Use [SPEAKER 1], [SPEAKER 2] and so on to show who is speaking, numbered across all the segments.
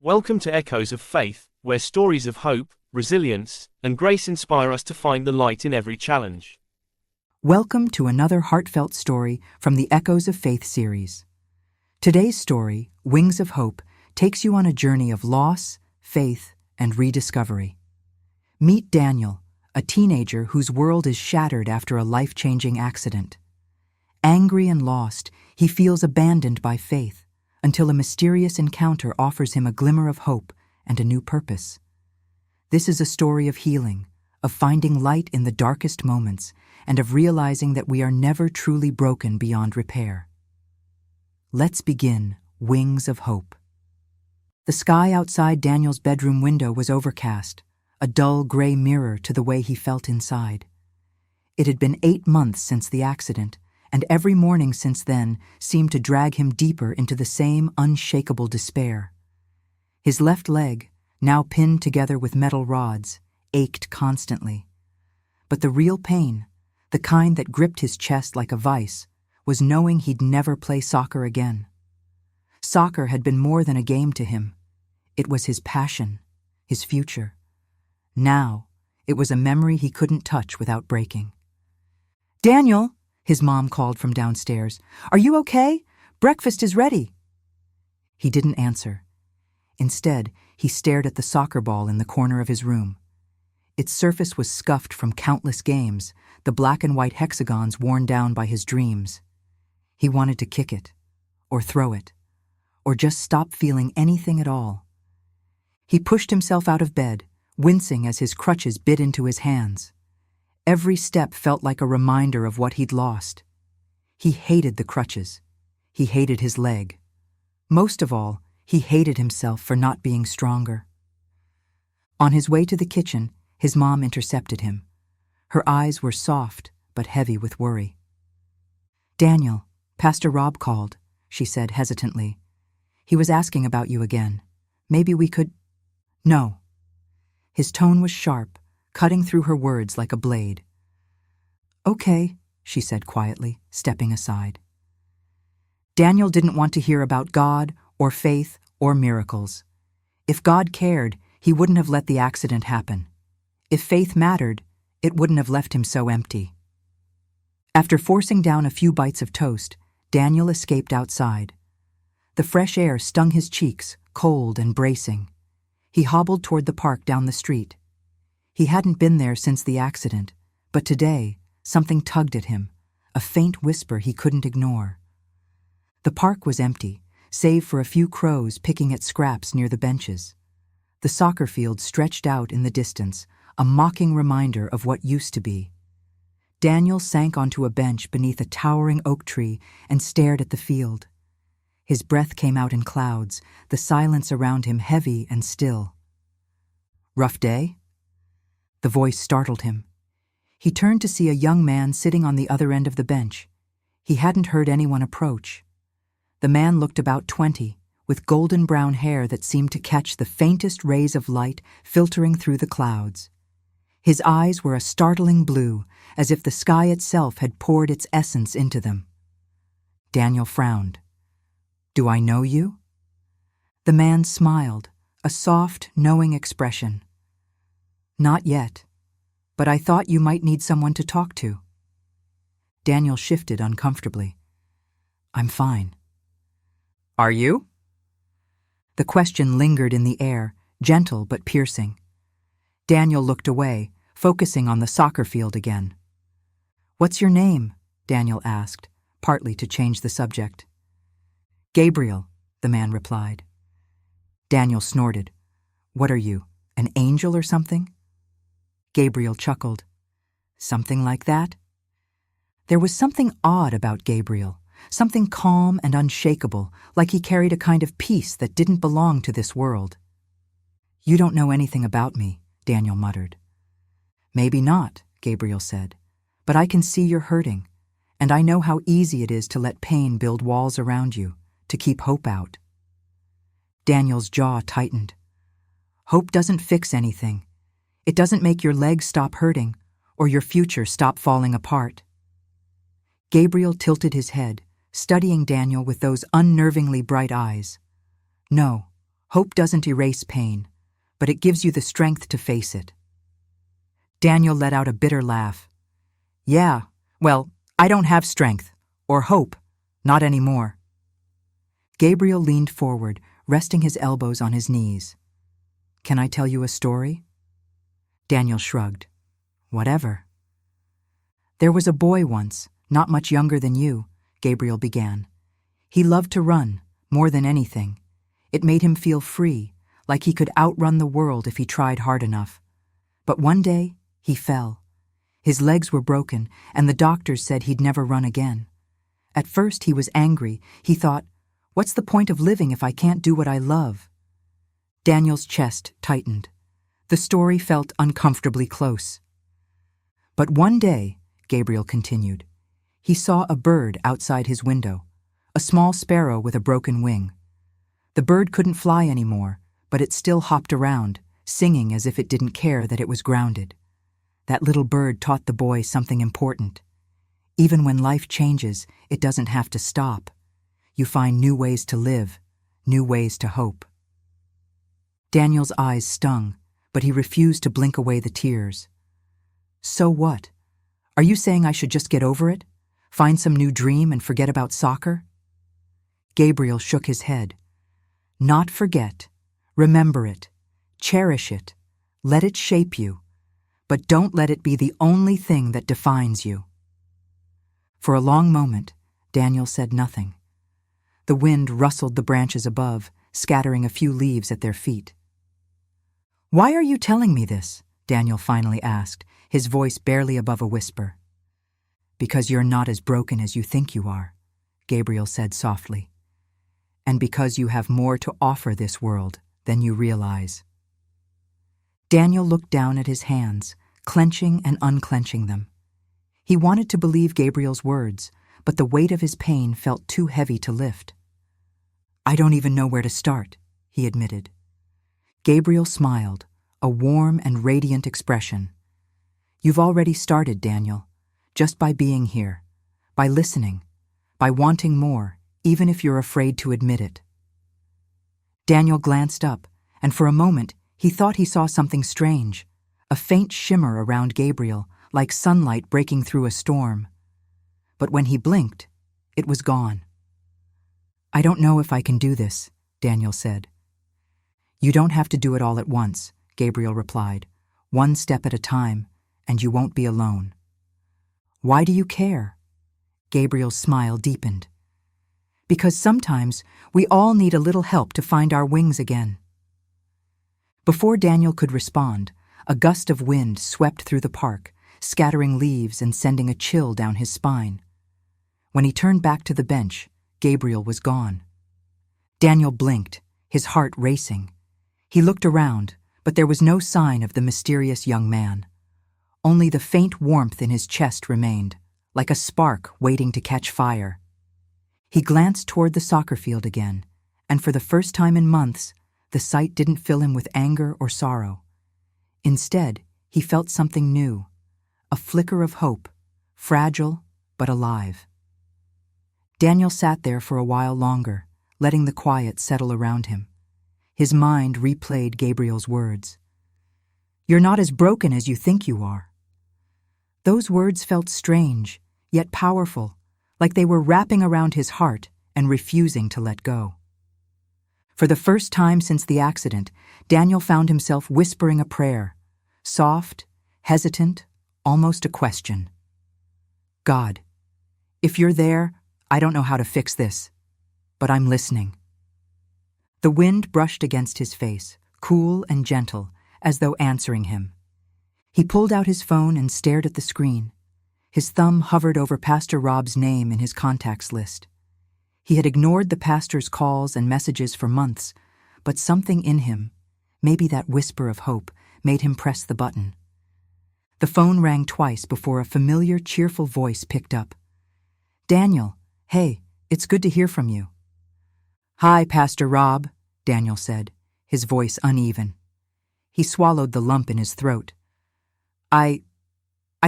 [SPEAKER 1] Welcome to Echoes of Faith, where stories of hope, resilience, and grace inspire us to find the light in every challenge.
[SPEAKER 2] Welcome to another heartfelt story from the Echoes of Faith series. Today's story, Wings of Hope, takes you on a journey of loss, faith, and rediscovery. Meet Daniel, a teenager whose world is shattered after a life-changing accident. Angry and lost, he feels abandoned by faith, until a mysterious encounter offers him a glimmer of hope and a new purpose. This is a story of healing, of finding light in the darkest moments, and of realizing that we are never truly broken beyond repair. Let's begin, Wings of Hope. The sky outside Daniel's bedroom window was overcast, a dull gray mirror to the way he felt inside. It had been 8 months since the accident, and every morning since then seemed to drag him deeper into the same unshakable despair. His left leg, now pinned together with metal rods, ached constantly. But the real pain, the kind that gripped his chest like a vice, was knowing he'd never play soccer again. Soccer had been more than a game to him. It was his passion, his future. Now, it was a memory he couldn't touch without breaking. "Daniel," his mom called from downstairs, "are you okay? Breakfast is ready." He didn't answer. Instead, he stared at the soccer ball in the corner of his room. Its surface was scuffed from countless games, the black and white hexagons worn down by his dreams. He wanted to kick it, or throw it, or just stop feeling anything at all. He pushed himself out of bed, wincing as his crutches bit into his hands. Every step felt like a reminder of what he'd lost. He hated the crutches. He hated his leg. Most of all, he hated himself for not being stronger. On his way to the kitchen, his mom intercepted him. Her eyes were soft, but heavy with worry. "Daniel, Pastor Rob called," she said hesitantly. "He was asking about you again. Maybe we could—" "No." His tone was sharp, cutting through her words like a blade. "Okay," she said quietly, stepping aside. Daniel didn't want to hear about God or faith or miracles. If God cared, he wouldn't have let the accident happen. If faith mattered, it wouldn't have left him so empty. After forcing down a few bites of toast, Daniel escaped outside. The fresh air stung his cheeks, cold and bracing. He hobbled toward the park down the street. He hadn't been there since the accident, but today, something tugged at him, a faint whisper he couldn't ignore. The park was empty, save for a few crows picking at scraps near the benches. The soccer field stretched out in the distance, a mocking reminder of what used to be. Daniel sank onto a bench beneath a towering oak tree and stared at the field. His breath came out in clouds, the silence around him heavy and still. "Rough day?" The voice startled him. He turned to see a young man sitting on the other end of the bench. He hadn't heard anyone approach. The man looked about 20, with golden brown hair that seemed to catch the faintest rays of light filtering through the clouds. His eyes were a startling blue, as if the sky itself had poured its essence into them. Daniel frowned. "Do I know you?" The man smiled, a soft, knowing expression. "Not yet, but I thought you might need someone to talk to." Daniel shifted uncomfortably. "I'm fine." "Are you?" The question lingered in the air, gentle but piercing. Daniel looked away, focusing on the soccer field again. "What's your name?" Daniel asked, partly to change the subject. "Gabriel," the man replied. Daniel snorted. "What are you, an angel or something?" Gabriel chuckled. "Something like that?" There was something odd about Gabriel, something calm and unshakable, like he carried a kind of peace that didn't belong to this world. "You don't know anything about me," Daniel muttered. "Maybe not," Gabriel said, "but I can see you're hurting, and I know how easy it is to let pain build walls around you, to keep hope out." Daniel's jaw tightened. "Hope doesn't fix anything. It doesn't make your legs stop hurting, or your future stop falling apart." Gabriel tilted his head, studying Daniel with those unnervingly bright eyes. "No, Hope doesn't erase pain, but it gives you the strength to face it. Daniel let out a bitter laugh. Yeah, well, I don't have strength, or hope, not anymore. Gabriel leaned forward, resting his elbows on his knees. Can I tell you a story? Daniel shrugged. Whatever. There was a boy once, not much younger than you, Gabriel began. He loved to run, more than anything. It made him feel free, like he could outrun the world if he tried hard enough. But one day, he fell. His legs were broken, and the doctors said he'd never run again. At first, he was angry. He thought, what's the point of living if I can't do what I love? Daniel's chest tightened. The story felt uncomfortably close. But one day, Gabriel continued, he saw a bird outside his window, a small sparrow with a broken wing. The bird couldn't fly anymore, but it still hopped around, singing as if it didn't care that it was grounded. That little bird taught the boy something important. Even when life changes, it doesn't have to stop. You find new ways to live, new ways to hope. Daniel's eyes stung, but he refused to blink away the tears. So what? Are you saying I should just get over it? Find some new dream and forget about soccer? Gabriel shook his head. Not forget. Remember it. Cherish it. Let it shape you. But don't let it be the only thing that defines you. For a long moment, Daniel said nothing. The wind rustled the branches above, scattering a few leaves at their feet. Why are you telling me this? Daniel finally asked, his voice barely above a whisper. Because you're not as broken as you think you are, Gabriel said softly. And because you have more to offer this world than you realize. Daniel looked down at his hands, clenching and unclenching them. He wanted to believe Gabriel's words, but the weight of his pain felt too heavy to lift. I don't even know where to start, he admitted. Gabriel smiled, a warm and radiant expression. You've already started, Daniel, just by being here, by listening, by wanting more, even if you're afraid to admit it. Daniel glanced up, and for a moment he thought he saw something strange, a faint shimmer around Gabriel, like sunlight breaking through a storm. But when he blinked, it was gone. I don't know if I can do this, Daniel said. You don't have to do it all at once, Gabriel replied. One step at a time, and you won't be alone. Why do you care? Gabriel's smile deepened. Because sometimes we all need a little help to find our wings again. Before Daniel could respond, a gust of wind swept through the park, scattering leaves and sending a chill down his spine. When he turned back to the bench, Gabriel was gone. Daniel blinked, his heart racing. He looked around, but there was no sign of the mysterious young man. Only the faint warmth in his chest remained, like a spark waiting to catch fire. He glanced toward the soccer field again, and for the first time in months, the sight didn't fill him with anger or sorrow. Instead, he felt something new, a flicker of hope, fragile but alive. Daniel sat there for a while longer, letting the quiet settle around him. His mind replayed Gabriel's words. You're not as broken as you think you are. Those words felt strange, yet powerful, like they were wrapping around his heart and refusing to let go. For the first time since the accident, Daniel found himself whispering a prayer, soft, hesitant, almost a question. God, if you're there, I don't know how to fix this, but I'm listening. The wind brushed against his face, cool and gentle, as though answering him. He pulled out his phone and stared at the screen. His thumb hovered over Pastor Rob's name in his contacts list. He had ignored the pastor's calls and messages for months, but something in him, maybe that whisper of hope, made him press the button. The phone rang twice before a familiar, cheerful voice picked up. Daniel, hey, it's good to hear from you. Hi, Pastor Rob, Daniel said, his voice uneven. He swallowed the lump in his throat. I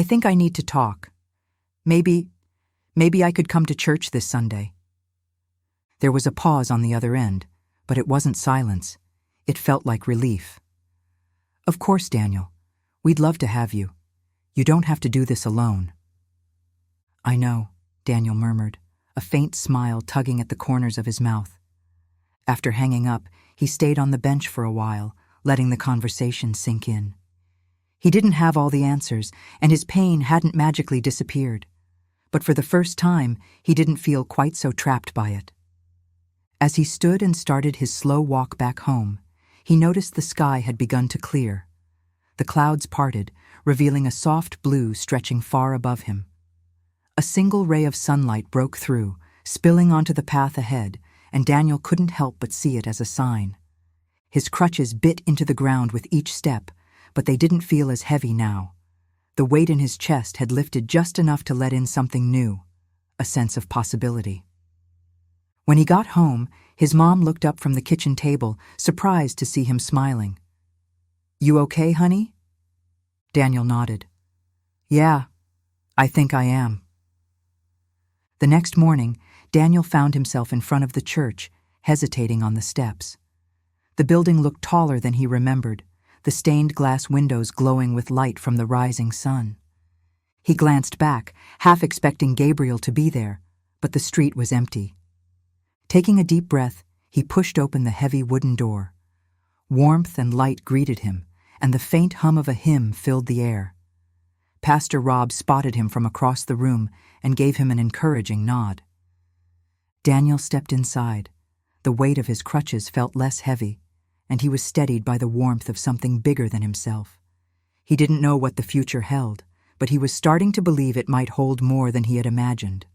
[SPEAKER 2] think I need to talk. Maybe I could come to church this Sunday. There was a pause on the other end, but it wasn't silence. It felt like relief. Of course, Daniel. We'd love to have you. You don't have to do this alone. I know, Daniel murmured, a faint smile tugging at the corners of his mouth. After hanging up, he stayed on the bench for a while, letting the conversation sink in. He didn't have all the answers, and his pain hadn't magically disappeared. But for the first time, he didn't feel quite so trapped by it. As he stood and started his slow walk back home, he noticed the sky had begun to clear. The clouds parted, revealing a soft blue stretching far above him. A single ray of sunlight broke through, spilling onto the path ahead, and Daniel couldn't help but see it as a sign. His crutches bit into the ground with each step, but they didn't feel as heavy now. The weight in his chest had lifted just enough to let in something new, a sense of possibility. When he got home, his mom looked up from the kitchen table, surprised to see him smiling. "You okay, honey?" Daniel nodded. "Yeah, I think I am." The next morning, Daniel found himself in front of the church, hesitating on the steps. The building looked taller than he remembered, the stained glass windows glowing with light from the rising sun. He glanced back, half expecting Gabriel to be there, but the street was empty. Taking a deep breath, he pushed open the heavy wooden door. Warmth and light greeted him, and the faint hum of a hymn filled the air. Pastor Rob spotted him from across the room and gave him an encouraging nod. Daniel stepped inside. The weight of his crutches felt less heavy, and he was steadied by the warmth of something bigger than himself. He didn't know what the future held, but he was starting to believe it might hold more than he had imagined.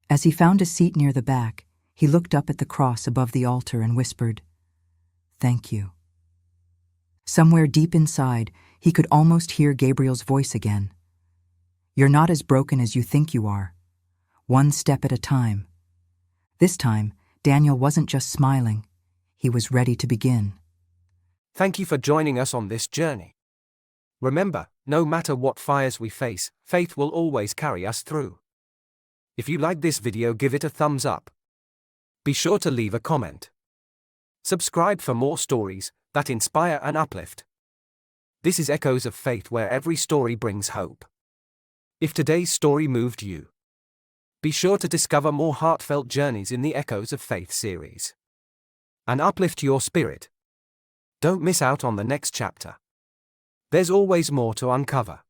[SPEAKER 2] As he found a seat near the back, he looked up at the cross above the altar and whispered, "Thank you." Somewhere deep inside, he could almost hear Gabriel's voice again. "You're not as broken as you think you are. One step at a time." This time, Daniel wasn't just smiling. He was ready to begin.
[SPEAKER 3] Thank you for joining us on this journey. Remember, no matter what fires we face, faith will always carry us through. If you like this video, give it a thumbs up. Be sure to leave a comment. Subscribe for more stories that inspire and uplift. This is Echoes of Faith, where every story brings hope. If today's story moved you, be sure to discover more heartfelt journeys in the Echoes of Faith series and uplift your spirit. Don't miss out on the next chapter. There's always more to uncover.